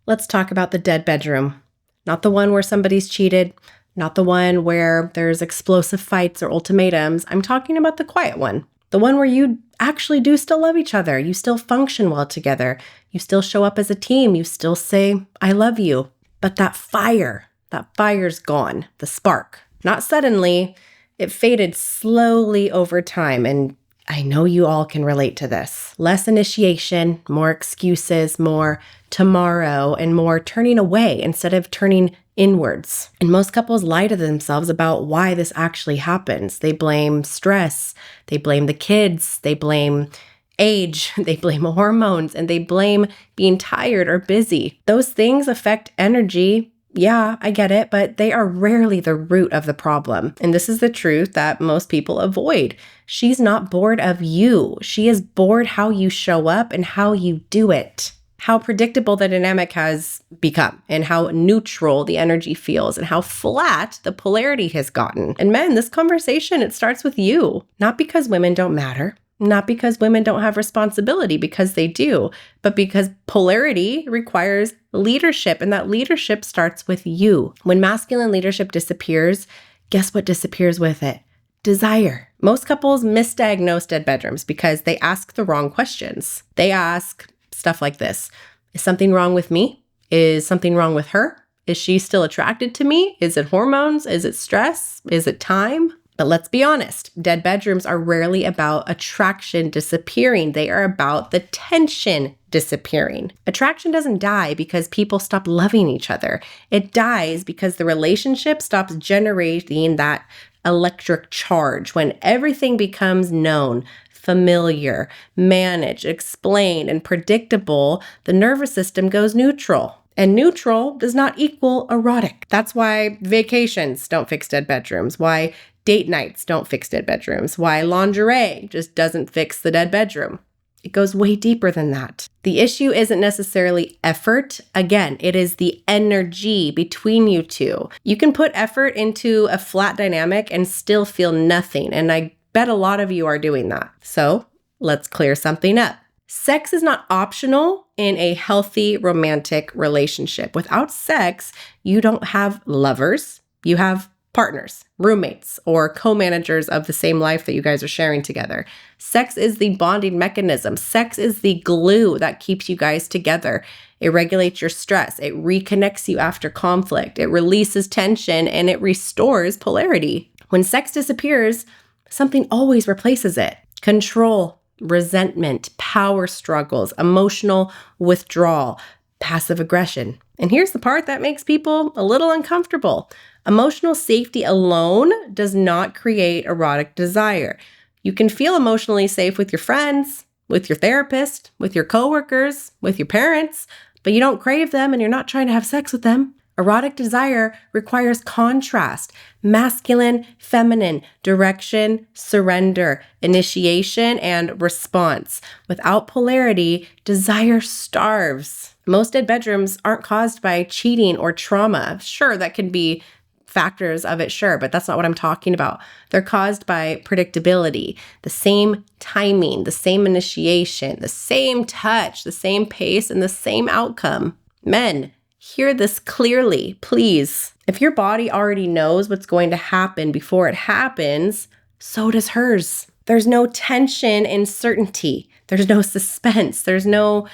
Let's talk about the dead bedroom. Not the one where somebody's cheated, not the one where there's explosive fights or ultimatums. I'm talking about the quiet one. The one where you actually do still love each other. You still function well together. You still show up as a team. You still say, I love you. But that fire's gone. The spark. Not suddenly. It faded slowly over time. And I know you all can relate to this. Less initiation, more excuses, more tomorrow, and more turning away instead of turning inwards. And most couples lie to themselves about why this actually happens. They blame stress, they blame the kids, they blame age, they blame hormones, and they blame being tired or busy. Those things affect energy. Yeah, I get it, but they are rarely the root of the problem. And this is the truth that most people avoid. She's not bored of you. She is bored how you show up and how you do it. How predictable the dynamic has become and how neutral the energy feels and how flat the polarity has gotten. And men, this conversation, it starts with you. Not because women don't matter. Not because women don't have responsibility, because they do, but because polarity requires leadership, and that leadership starts with you. When masculine leadership disappears, guess what disappears with it? Desire. Most couples misdiagnose dead bedrooms because they ask the wrong questions. They ask stuff like this: is something wrong with me? Is something wrong with her? Is she still attracted to me? Is it hormones? Is it stress? Is it time? But let's be honest, dead bedrooms are rarely about attraction disappearing. They are about the tension disappearing. Attraction doesn't die because people stop loving each other. It dies because the relationship stops generating that electric charge when everything becomes known, familiar, managed, explained, and predictable. The nervous system goes neutral. And neutral does not equal erotic. That's why vacations don't fix dead bedrooms, why date nights don't fix dead bedrooms, why lingerie just doesn't fix the dead bedroom. It goes way deeper than that. The issue isn't necessarily effort. Again, it is the energy between you two. You can put effort into a flat dynamic and still feel nothing. And I bet a lot of you are doing that. So let's clear something up. Sex is not optional in a healthy romantic relationship. Without sex, you don't have lovers. You have partners, roommates, or co-managers of the same life that you guys are sharing together. Sex is the bonding mechanism. Sex is the glue that keeps you guys together. It regulates your stress. It reconnects you after conflict. It releases tension and it restores polarity. When sex disappears, something always replaces it. Control, resentment, power struggles, emotional withdrawal, passive aggression. And here's the part that makes people a little uncomfortable. Emotional safety alone does not create erotic desire. You can feel emotionally safe with your friends, with your therapist, with your coworkers, with your parents, but you don't crave them and you're not trying to have sex with them. Erotic desire requires contrast, masculine, feminine, direction, surrender, initiation, and response. Without polarity, desire starves. Most dead bedrooms aren't caused by cheating or trauma. Sure, that can be factors of it, sure, but that's not what I'm talking about. They're caused by predictability, the same timing, the same initiation, the same touch, the same pace, and the same outcome. Men, hear this clearly, please. If your body already knows what's going to happen before it happens, so does hers. There's no tension and certainty. There's no suspense. There's no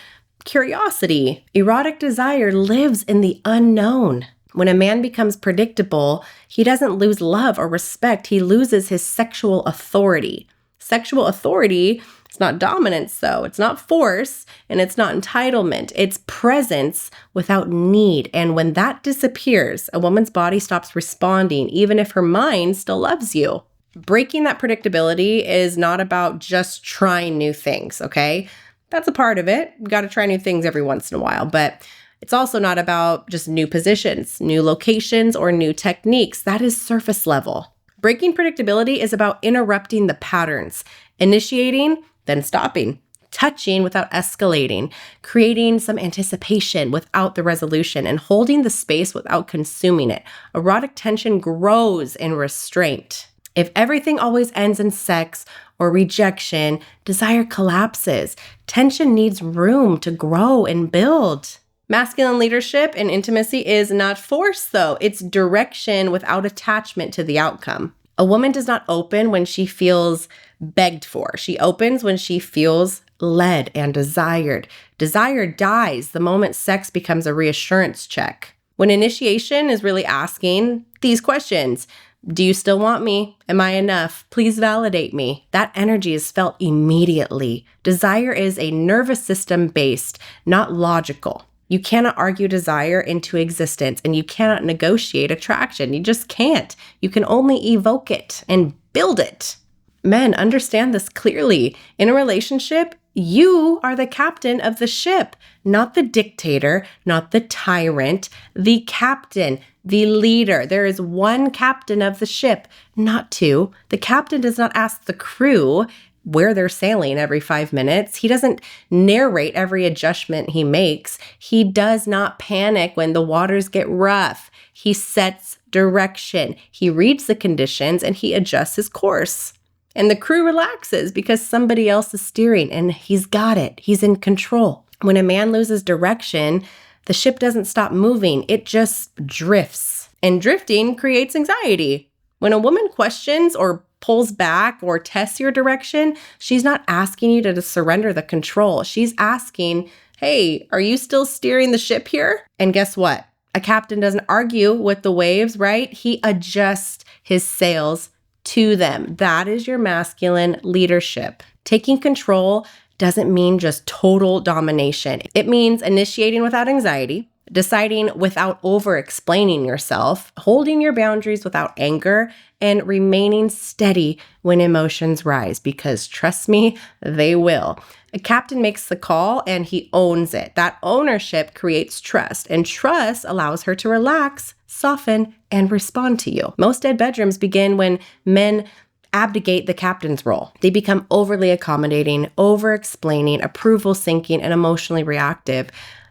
curiosity. Erotic desire lives in the unknown. When a man becomes predictable, he doesn't lose love or respect. He loses his sexual authority. Sexual authority is not dominance, though. It's not force, and it's not entitlement. It's presence without need. And when that disappears, a woman's body stops responding, even if her mind still loves you. Breaking that predictability is not about just trying new things, okay? That's a part of it. You got to try new things every once in a while, but it's also not about just new positions, new locations, or new techniques. That is surface level. Breaking predictability is about interrupting the patterns, initiating, then stopping, touching without escalating, creating some anticipation without the resolution, and holding the space without consuming it. Erotic tension grows in restraint. If everything always ends in sex or rejection, desire collapses. Tension needs room to grow and build. Masculine leadership and intimacy is not force, though. It's direction without attachment to the outcome. A woman does not open when she feels begged for. She opens when she feels led and desired. Desire dies the moment sex becomes a reassurance check. When initiation is really asking these questions: do you still want me? Am I enough? Please validate me. That energy is felt immediately. Desire is a nervous system based, not logical. You cannot argue desire into existence, and you cannot negotiate attraction. You just can't. You can only evoke it and build it. Men, understand this clearly. In a relationship, you are the captain of the ship, not the dictator, not the tyrant, the captain, the leader. There is one captain of the ship, not two. The captain does not ask the crew where they're sailing every 5 minutes. He doesn't narrate every adjustment he makes. He does not panic when the waters get rough. He sets direction. He reads the conditions and he adjusts his course. And the crew relaxes because somebody else is steering and he's got it. He's in control. When a man loses direction, the ship doesn't stop moving. It just drifts. And drifting creates anxiety. When a woman questions or pulls back or tests your direction, she's not asking you to surrender the control. She's asking, hey, are you still steering the ship here? And guess what? A captain doesn't argue with the waves, right? He adjusts his sails to them. That is your masculine leadership. Taking control doesn't mean just total domination. It means initiating without anxiety, deciding without over-explaining yourself, holding your boundaries without anger, and remaining steady when emotions rise, because trust me, they will. A captain makes the call and he owns it. That ownership creates trust, and trust allows her to relax, soften, and respond to you. Most dead bedrooms begin when men abdicate the captain's role. They become overly accommodating, over-explaining, approval-seeking, and emotionally reactive.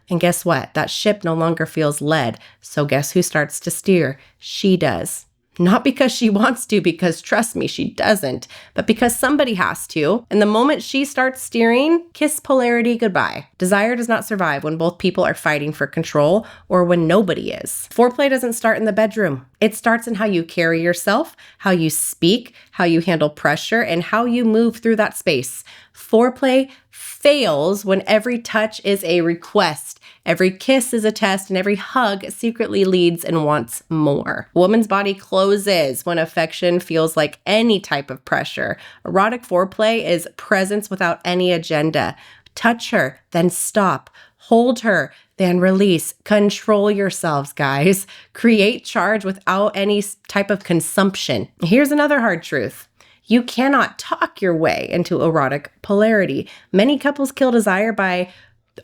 And guess what? That ship no longer feels led. So guess who starts to steer? She does. Not because she wants to, because trust me, she doesn't, but because somebody has to. And the moment she starts steering, kiss polarity goodbye. Desire does not survive when both people are fighting for control or when nobody is. Foreplay doesn't start in the bedroom. It starts in how you carry yourself, how you speak, how you handle pressure, and how you move through that space. Foreplay fails when every touch is a request, every kiss is a test, and every hug secretly leads and wants more. A woman's body closes when affection feels like any type of pressure. Erotic foreplay is presence without any agenda. Touch her, then stop. Hold her, then release. Control yourselves, guys. Create charge without any type of consumption. Here's another hard truth. You cannot talk your way into erotic polarity. Many couples kill desire by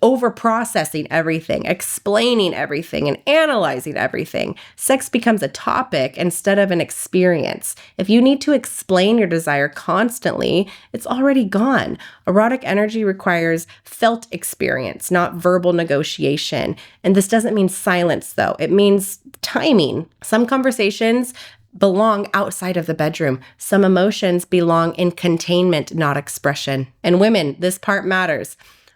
overprocessing everything, explaining everything, and analyzing everything. Sex becomes a topic instead of an experience. If you need to explain your desire constantly, it's already gone. Erotic energy requires felt experience, not verbal negotiation. And this doesn't mean silence, though. It means timing. Some conversations belong outside of the bedroom. Some emotions belong in containment, not expression. And women, this part matters.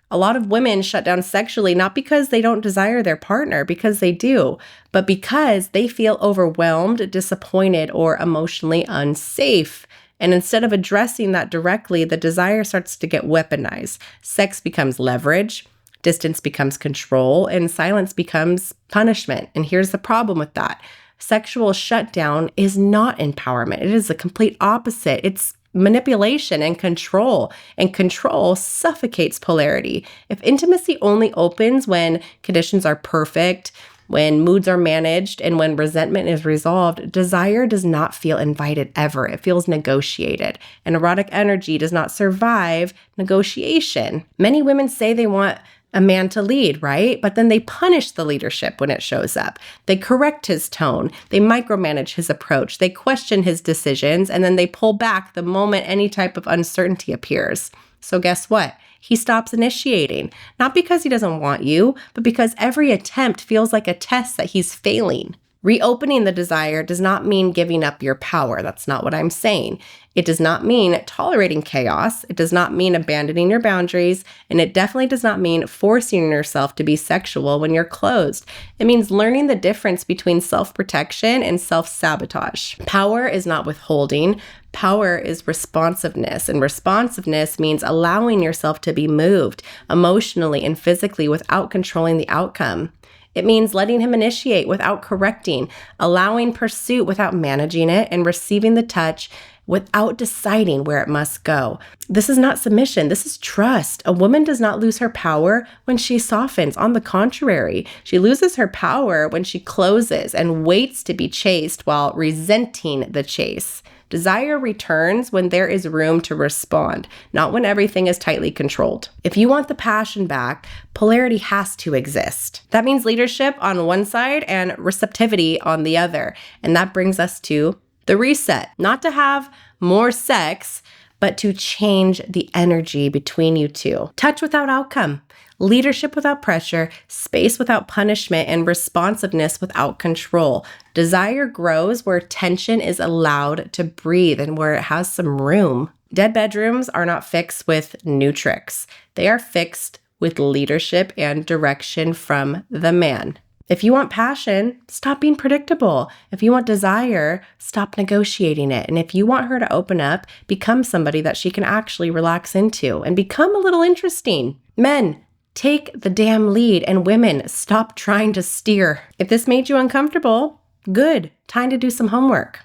A lot of women shut down sexually, not because they don't desire their partner, because they do, but because they feel overwhelmed, disappointed, or emotionally unsafe. And instead of addressing that directly, the desire starts to get weaponized. Sex becomes leverage, distance becomes control, and silence becomes punishment. And here's the problem with that. Sexual shutdown is not empowerment. It is the complete opposite. It's manipulation and control suffocates polarity. If intimacy only opens when conditions are perfect, when moods are managed, and when resentment is resolved, desire does not feel invited ever. It feels negotiated. And erotic energy does not survive negotiation. Many women say they want a man to lead, right? But then they punish the leadership when it shows up. They correct his tone. They micromanage his approach. They question his decisions, and then they pull back the moment any type of uncertainty appears. So guess what? He stops initiating, not because he doesn't want you, but because every attempt feels like a test that he's failing. Reopening the desire does not mean giving up your power. That's not what I'm saying. It does not mean tolerating chaos. It does not mean abandoning your boundaries. And it definitely does not mean forcing yourself to be sexual when you're closed. It means learning the difference between self-protection and self-sabotage. Power is not withholding. Power is responsiveness, and responsiveness means allowing yourself to be moved emotionally and physically without controlling the outcome. It means letting him initiate without correcting, allowing pursuit without managing it, and receiving the touch without deciding where it must go. This is not submission. This is trust. A woman does not lose her power when she softens. On the contrary, she loses her power when she closes and waits to be chased while resenting the chase. Desire returns when there is room to respond, not when everything is tightly controlled. If you want the passion back, polarity has to exist. That means leadership on one side and receptivity on the other. And that brings us to the reset. Not to have more sex, but to change the energy between you two. Touch without outcome. Leadership without pressure, space without punishment, and responsiveness without control. Desire grows where tension is allowed to breathe and where it has some room. Dead bedrooms are not fixed with new tricks. They are fixed with leadership and direction from the man. If you want passion, stop being predictable. If you want desire, stop negotiating it. And if you want her to open up, become somebody that she can actually relax into and become a little interesting. Men, take the damn lead, and women, stop trying to steer. If this made you uncomfortable, good. Time to do some homework.